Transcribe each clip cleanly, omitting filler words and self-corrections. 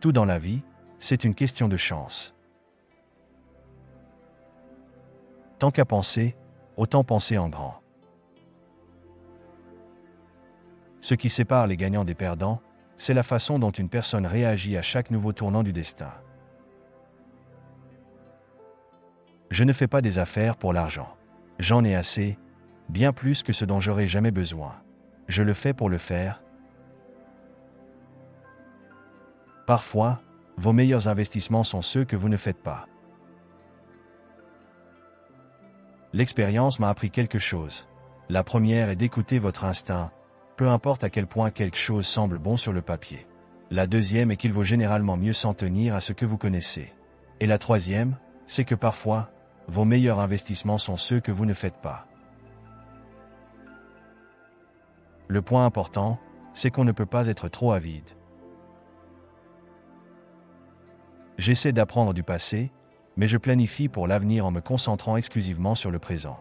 Tout dans la vie, c'est une question de chance. Tant qu'à penser, autant penser en grand. Ce qui sépare les gagnants des perdants, c'est la façon dont une personne réagit à chaque nouveau tournant du destin. Je ne fais pas des affaires pour l'argent. J'en ai assez, bien plus que ce dont j'aurais jamais besoin. Je le fais pour le faire. Parfois, vos meilleurs investissements sont ceux que vous ne faites pas. L'expérience m'a appris quelque chose. La première est d'écouter votre instinct, peu importe à quel point quelque chose semble bon sur le papier. La deuxième est qu'il vaut généralement mieux s'en tenir à ce que vous connaissez. Et la troisième, c'est que parfois, vos meilleurs investissements sont ceux que vous ne faites pas. Le point important, c'est qu'on ne peut pas être trop avide. J'essaie d'apprendre du passé, mais je planifie pour l'avenir en me concentrant exclusivement sur le présent.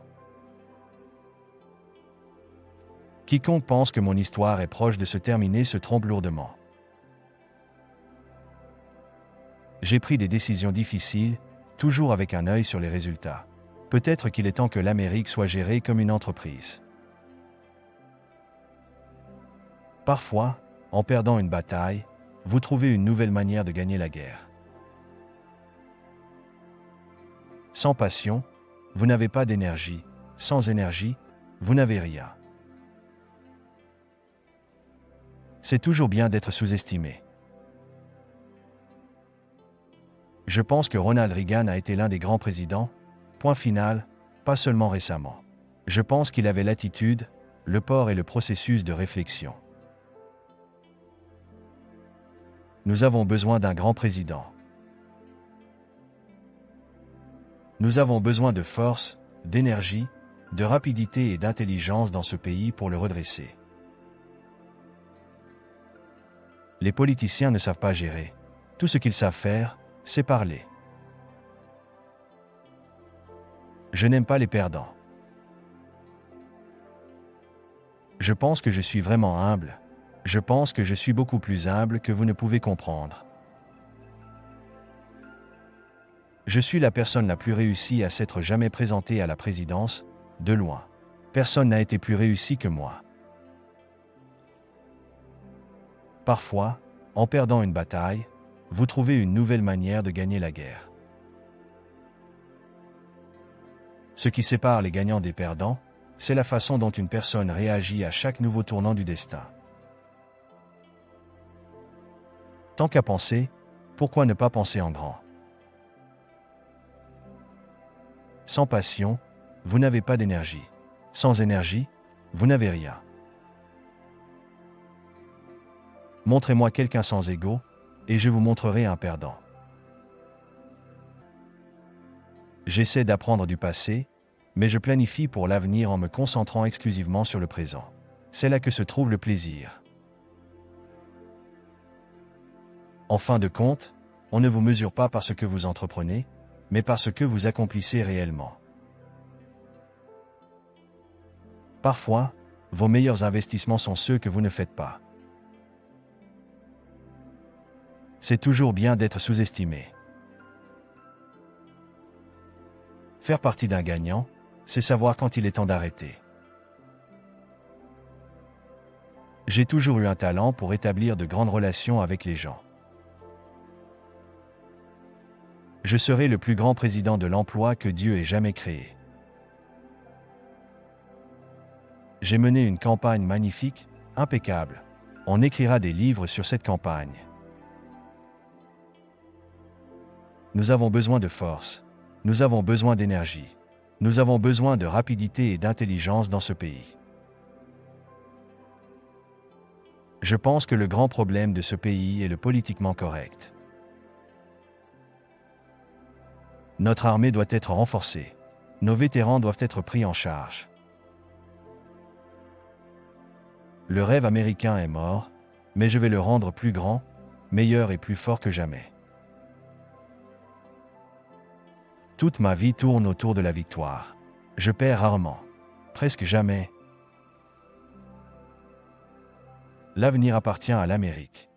Quiconque pense que mon histoire est proche de se terminer se trompe lourdement. J'ai pris des décisions difficiles, toujours avec un œil sur les résultats. Peut-être qu'il est temps que l'Amérique soit gérée comme une entreprise. Parfois, en perdant une bataille, vous trouvez une nouvelle manière de gagner la guerre. Sans passion, vous n'avez pas d'énergie. Sans énergie, vous n'avez rien. C'est toujours bien d'être sous-estimé. Je pense que Ronald Reagan a été l'un des grands présidents, point final, pas seulement récemment. Je pense qu'il avait l'attitude, le port et le processus de réflexion. Nous avons besoin d'un grand président. Nous avons besoin de force, d'énergie, de rapidité et d'intelligence dans ce pays pour le redresser. Les politiciens ne savent pas gérer. Tout ce qu'ils savent faire, c'est parler. Je n'aime pas les perdants. Je pense que je suis vraiment humble. Je pense que je suis beaucoup plus humble que vous ne pouvez comprendre. Je suis la personne la plus réussie à s'être jamais présentée à la présidence, de loin. Personne n'a été plus réussi que moi. Parfois, en perdant une bataille, vous trouvez une nouvelle manière de gagner la guerre. Ce qui sépare les gagnants des perdants, c'est la façon dont une personne réagit à chaque nouveau tournant du destin. Tant qu'à penser, pourquoi ne pas penser en grand? Sans passion, vous n'avez pas d'énergie. Sans énergie, vous n'avez rien. Montrez-moi quelqu'un sans ego, et je vous montrerai un perdant. J'essaie d'apprendre du passé, mais je planifie pour l'avenir en me concentrant exclusivement sur le présent. C'est là que se trouve le plaisir. En fin de compte, on ne vous mesure pas par ce que vous entreprenez, mais par ce que vous accomplissez réellement. Parfois, vos meilleurs investissements sont ceux que vous ne faites pas. C'est toujours bien d'être sous-estimé. Faire partie d'un gagnant, c'est savoir quand il est temps d'arrêter. J'ai toujours eu un talent pour établir de grandes relations avec les gens. Je serai le plus grand président de l'emploi que Dieu ait jamais créé. J'ai mené une campagne magnifique, impeccable. On écrira des livres sur cette campagne. Nous avons besoin de force. Nous avons besoin d'énergie. Nous avons besoin de rapidité et d'intelligence dans ce pays. Je pense que le grand problème de ce pays est le politiquement correct. Notre armée doit être renforcée. Nos vétérans doivent être pris en charge. Le rêve américain est mort, mais je vais le rendre plus grand, meilleur et plus fort que jamais. Toute ma vie tourne autour de la victoire. Je perds rarement, presque jamais. L'avenir appartient à l'Amérique.